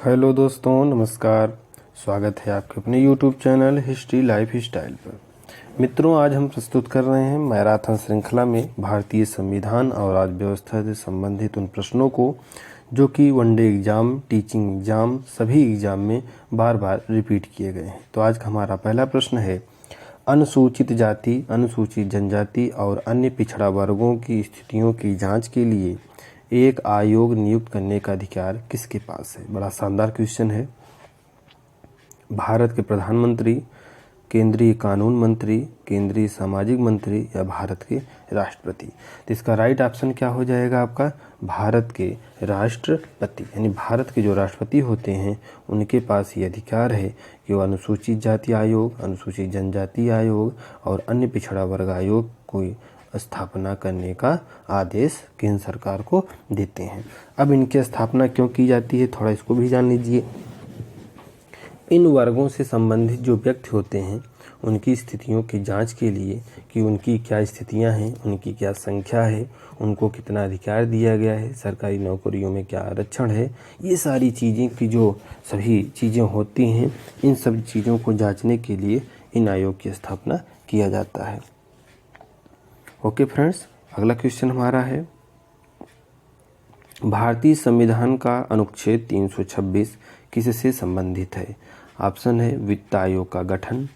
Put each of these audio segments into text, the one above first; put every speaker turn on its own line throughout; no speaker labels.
Hello दोस्तों, नमस्कार। स्वागत है आपके अपने YouTube channel history life style पर। मित्रों, आज हम प्रस्तुत कर रहे हैं मैराथन श्रृंखला में भारतीय संविधान और राज्य व्यवस्था से संबंधित उन प्रश्नों को जो कि वनडे एग्ज़ाम, टीचिंग एग्ज़ाम, सभी एग्ज़ाम में बार बार रिपीट किए गए हैं। तो आज का हमारा पहला प्रश्न है, अनुसूचित जाति, अनुसूचित जनजाति और अन्य पिछड़ा वर्गों की स्थितियों की जांच के लिए एक आयोग नियुक्त करने का अधिकार किसके पास है। बड़ा शानदार क्वेश्चन है। भारत के प्रधानमंत्री, केंद्रीय कानून मंत्री, केंद्रीय सामाजिक मंत्री या भारत के राष्ट्रपति। तो इसका राइट ऑप्शन क्या हो जाएगा आपका? भारत के राष्ट्रपति, यानी भारत के जो राष्ट्रपति होते हैं उनके पास ये अधिकार है कि वो अनुसूचित जाति आयोग, अनुसूचित जनजाति आयोग और अन्य पिछड़ा वर्ग आयोग को स्थापना करने का आदेश केंद्र सरकार को देते हैं। अब इनकी स्थापना क्यों की जाती है, थोड़ा इसको भी जान लीजिए। इन वर्गों से संबंधित जो व्यक्ति होते हैं उनकी स्थितियों की जांच के लिए कि उनकी क्या स्थितियां हैं, उनकी क्या संख्या है, उनको कितना अधिकार दिया गया है, सरकारी नौकरियों में क्या आरक्षण है, ये सारी चीज़ें की जो सभी चीज़ें होती हैं, इन सब चीज़ों को जांचने के लिए इन आयोग की स्थापना किया जाता है। ओके फ्रेंड्स, अगला क्वेश्चन हमारा है, भारतीय संविधान का अनुच्छेद 326 किससे संबंधित है? ऑप्शन है वित्त आयोग का गठन,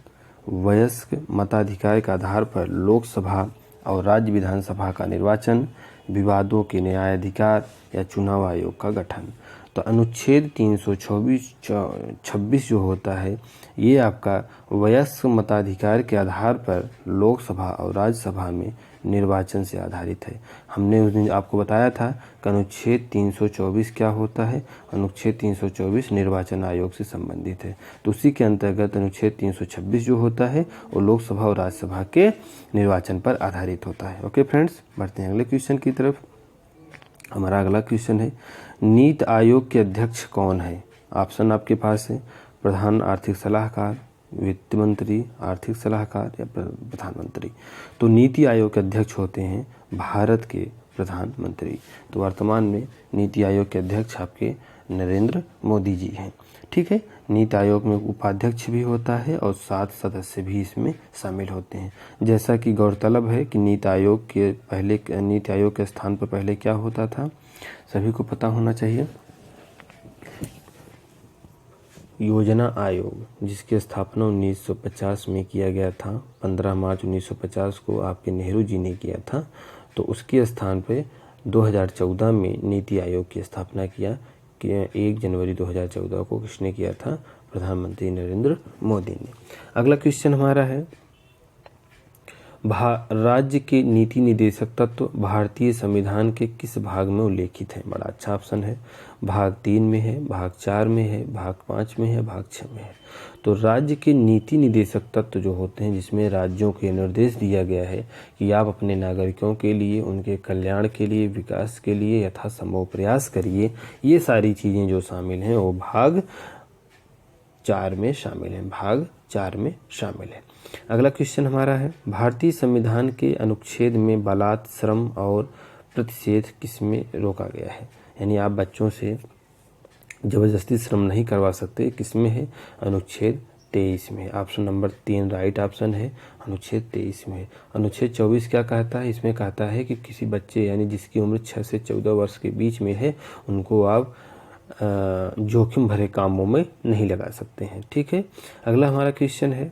वयस्क मताधिकार के आधार पर लोकसभा और राज्य विधानसभा का निर्वाचन, विवादों के न्यायाधिकार या चुनाव आयोग का गठन। तो अनुच्छेद 326 जो होता है ये आपका वयस्क मताधिकार के आधार पर लोकसभा और राज्यसभा में निर्वाचन से आधारित है। हमने उस दिन आपको बताया था कि अनुच्छेद 324 क्या होता है। अनुच्छेद 324 निर्वाचन आयोग से संबंधित है। तो उसी के अंतर्गत अनुच्छेद 326 जो होता है वो लोकसभा और राज्यसभा के निर्वाचन पर आधारित होता है। ओके फ्रेंड्स, बढ़ते हैं अगले क्वेश्चन की तरफ। हमारा अगला क्वेश्चन है, नीति आयोग के अध्यक्ष कौन है? ऑप्शन आपके पास है प्रधान आर्थिक सलाहकार, वित्त मंत्री, आर्थिक सलाहकार या प्रधानमंत्री। तो नीति आयोग के अध्यक्ष होते हैं भारत के प्रधानमंत्री। तो वर्तमान में नीति आयोग के अध्यक्ष आपके नरेंद्र मोदी जी हैं। ठीक है, नीति आयोग में उपाध्यक्ष भी होता है और 7 सदस्य भी इसमें शामिल होते हैं। जैसा कि गौरतलब है कि नीति आयोग के स्थान पर पहले क्या होता था, सभी को पता होना चाहिए। योजना आयोग, जिसकी स्थापना 1950 में किया गया था, 15 मार्च 1950 को आपके नेहरू जी ने किया था। तो उसके स्थान पे 2014 में नीति आयोग की स्थापना किया कि 1 जनवरी 2014 को किसने किया था? प्रधानमंत्री नरेंद्र मोदी ने। अगला क्वेश्चन हमारा है, राज्य के नीति निदेशक तत्व भारतीय संविधान के किस भाग में उल्लेखित है? बड़ा अच्छा ऑप्शन है। भाग 3 में है, भाग 4 में है, भाग 5 में है, भाग 6 में है। तो राज्य के नीति निदेशक तत्व जो होते हैं जिसमें राज्यों के निर्देश दिया गया है कि आप अपने नागरिकों के लिए, उनके कल्याण के लिए, विकास के लिए यथासंभव प्रयास करिए, ये सारी चीज़ें जो शामिल हैं वो भाग 4 में शामिल हैं, भाग 4 में शामिल है। अगला क्वेश्चन हमारा है, भारतीय संविधान के अनुच्छेद में बालात श्रम और प्रतिषेध किसमें रोका गया है? यानी आप बच्चों से जबरदस्ती श्रम नहीं करवा सकते, किसमें है? अनुच्छेद 23 में। ऑप्शन नंबर 3 राइट ऑप्शन है, अनुच्छेद 23 में। अनुच्छेद 24 क्या कहता है? इसमें कहता है कि किसी बच्चे यानी जिसकी उम्र 6 से 14 वर्ष के बीच में है उनको आप जोखिम भरे कामों में नहीं लगा सकते हैं। ठीक है, अगला हमारा क्वेश्चन है,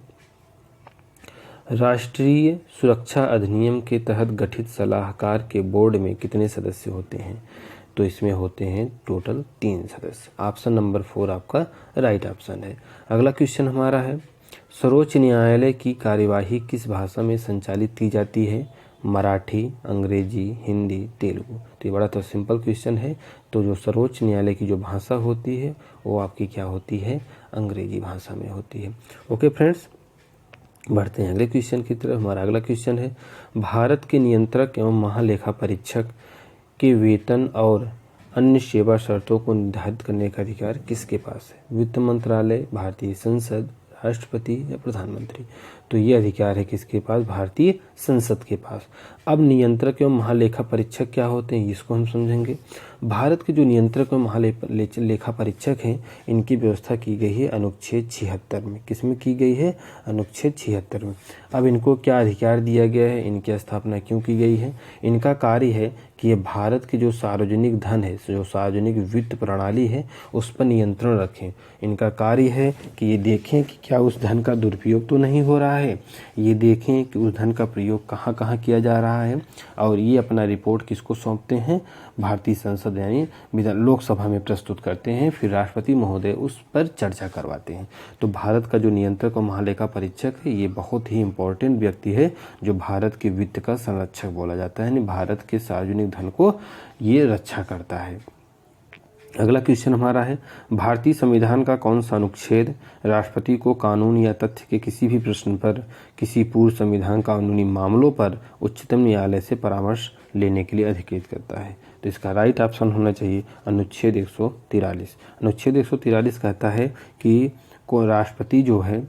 राष्ट्रीय सुरक्षा अधिनियम के तहत गठित सलाहकार के बोर्ड में कितने सदस्य होते हैं? तो इसमें होते हैं टोटल 3 सदस्य। ऑप्शन नंबर 4 आपका राइट ऑप्शन है। अगला क्वेश्चन हमारा है, सर्वोच्च न्यायालय की कार्यवाही किस भाषा में संचालित की जाती है? मराठी, अंग्रेजी, हिंदी, तेलुगु। तो ये बड़ा तो सिंपल क्वेश्चन है। तो जो सर्वोच्च न्यायालय की जो भाषा होती है वो आपकी क्या होती है? अंग्रेजी भाषा में होती है। ओके फ्रेंड्स, बढ़ते हैं अगले क्वेश्चन की तरफ। हमारा अगला क्वेश्चन है, भारत के नियंत्रक एवं महालेखा परीक्षक के वेतन और अन्य सेवा शर्तों को निर्धारित करने का अधिकार किसके पास है? वित्त मंत्रालय, भारतीय संसद, राष्ट्रपति या प्रधानमंत्री। तो ये अधिकार है किसके पास? भारतीय संसद के पास। अब नियंत्रक एवं महालेखा परीक्षक क्या होते हैं, इसको हम समझेंगे। भारत के जो नियंत्रक एवं महालेखा परीक्षक हैं, इनकी व्यवस्था की गई है अनुच्छेद 76 में। किसमें की गई है? अनुच्छेद 76 में। अब इनको क्या अधिकार दिया गया है, इनकी स्थापना क्यों की गई है? इनका कार्य है कि ये भारत के जो सार्वजनिक धन है, जो सार्वजनिक वित्त प्रणाली है, उस पर नियंत्रण रखें। इनका कार्य है कि ये देखें कि क्या उस धन का दुरुपयोग तो नहीं हो रहा है, ये देखें कि उस धन का प्रयोग कहाँ कहाँ किया जा रहा है, और ये अपना रिपोर्ट किसको सौंपते हैं? भारतीय संसद यानी लोकसभा में प्रस्तुत करते हैं। फिर राष्ट्रपति महोदय उस पर चर्चा करवाते हैं। तो भारत का जो नियंत्रक और महालेखा परीक्षक है, ये बहुत ही इम्पोर्टेंट व्यक्ति है, जो भारत के वित्त का संरक्षक बोला जाता है, यानी भारत के सार्वजनिक धन को ये रक्षा करता है। अगला क्वेश्चन हमारा है, भारतीय संविधान का कौन सा अनुच्छेद राष्ट्रपति को कानून या तथ्य के किसी भी प्रश्न पर, किसी पूर्व संविधान कानूनी मामलों पर उच्चतम न्यायालय से परामर्श लेने के लिए अधिकृत करता है? तो इसका राइट ऑप्शन होना चाहिए अनुच्छेद 143। अनुच्छेद 143 कहता है कि राष्ट्रपति जो है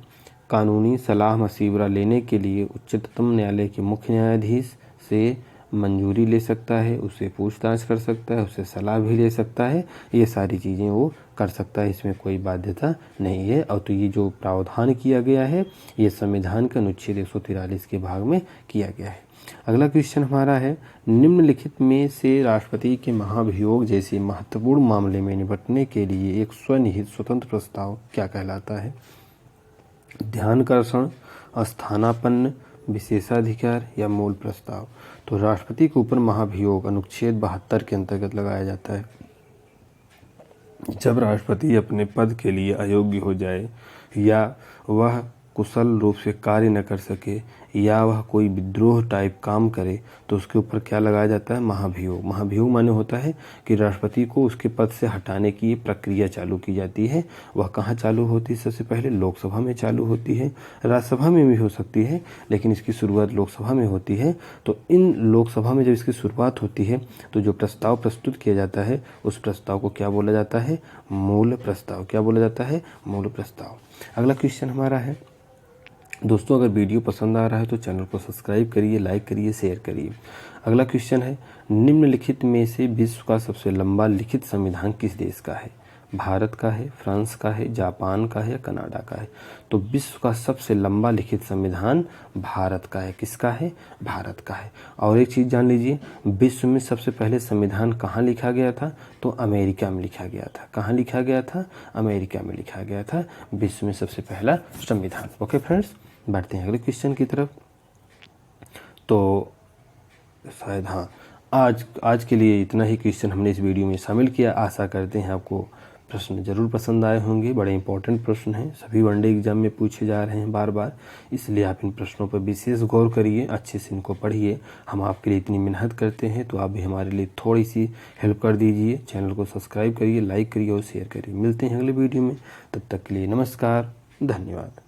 कानूनी सलाह मशविरा लेने के लिए उच्चतम न्यायालय के मुख्य न्यायाधीश से मंजूरी ले सकता है, उससे पूछताछ कर सकता है, उससे सलाह भी ले सकता है। ये सारी चीज़ें वो कर सकता है, इसमें कोई बाध्यता नहीं है। और तो ये जो प्रावधान किया गया है, ये संविधान के अनुच्छेद 143 के भाग में किया गया है। अगला क्वेश्चन हमारा है, निम्नलिखित में से राष्ट्रपति के महाभियोग जैसे महत्वपूर्ण मामले में निपटने के लिए एक स्वनिहित स्वतंत्र प्रस्ताव क्या कहलाता है? ध्यानाकर्षण, स्थानापन्न, विशेषाधिकार या मूल प्रस्ताव? तो राष्ट्रपति के ऊपर महाभियोग अनुच्छेद 72 के अंतर्गत लगाया जाता है। जब राष्ट्रपति अपने पद के लिए अयोग्य हो जाए, या वह कुशल रूप से कार्य न कर सके, या वह कोई विद्रोह टाइप काम करे, तो उसके ऊपर क्या लगाया जाता है? महाभियोग। महाभियोग माने होता है कि राष्ट्रपति को उसके पद से हटाने की प्रक्रिया चालू की जाती है। वह कहाँ चालू होती है? सबसे पहले लोकसभा में चालू होती है, राज्यसभा में भी हो सकती है, लेकिन इसकी शुरुआत लोकसभा में होती है। तो इन लोकसभा में जब इसकी शुरुआत होती है, तो जो प्रस्ताव प्रस्तुत किया जाता है, उस प्रस्ताव को क्या बोला जाता है? मूल प्रस्ताव। क्या बोला जाता है? मूल प्रस्ताव। अगला क्वेश्चन हमारा है, दोस्तों अगर वीडियो पसंद आ रहा है तो चैनल को सब्सक्राइब करिए, लाइक करिए, शेयर करिए। अगला क्वेश्चन है, निम्नलिखित में से विश्व का सबसे लंबा लिखित संविधान किस देश का है? भारत का है, फ्रांस का है, जापान का है या कनाडा का है? तो विश्व का सबसे लंबा लिखित संविधान भारत का है। किसका है? भारत का है। और एक चीज़ जान लीजिए, विश्व में सबसे पहले संविधान कहाँ लिखा गया था? तो अमेरिका में लिखा गया था। कहाँ लिखा गया था? अमेरिका में लिखा गया था विश्व में सबसे पहला संविधान। ओके फ्रेंड्स, बढ़ते हैं अगले क्वेश्चन की तरफ। तो शायद हाँ, आज के लिए इतना ही क्वेश्चन हमने इस वीडियो में शामिल किया। आशा करते हैं आपको प्रश्न जरूर पसंद आए होंगे। बड़े इंपॉर्टेंट प्रश्न हैं, सभी वनडे एग्जाम में पूछे जा रहे हैं बार बार, इसलिए आप इन प्रश्नों पर विशेष गौर करिए, अच्छे से इनको पढ़िए। हम आपके लिए इतनी मेहनत करते हैं, तो आप भी हमारे लिए थोड़ी सी हेल्प कर दीजिए। चैनल को सब्सक्राइब करिए, लाइक करिए और शेयर करिए। मिलते हैं अगले वीडियो में, तब तक के लिए नमस्कार, धन्यवाद।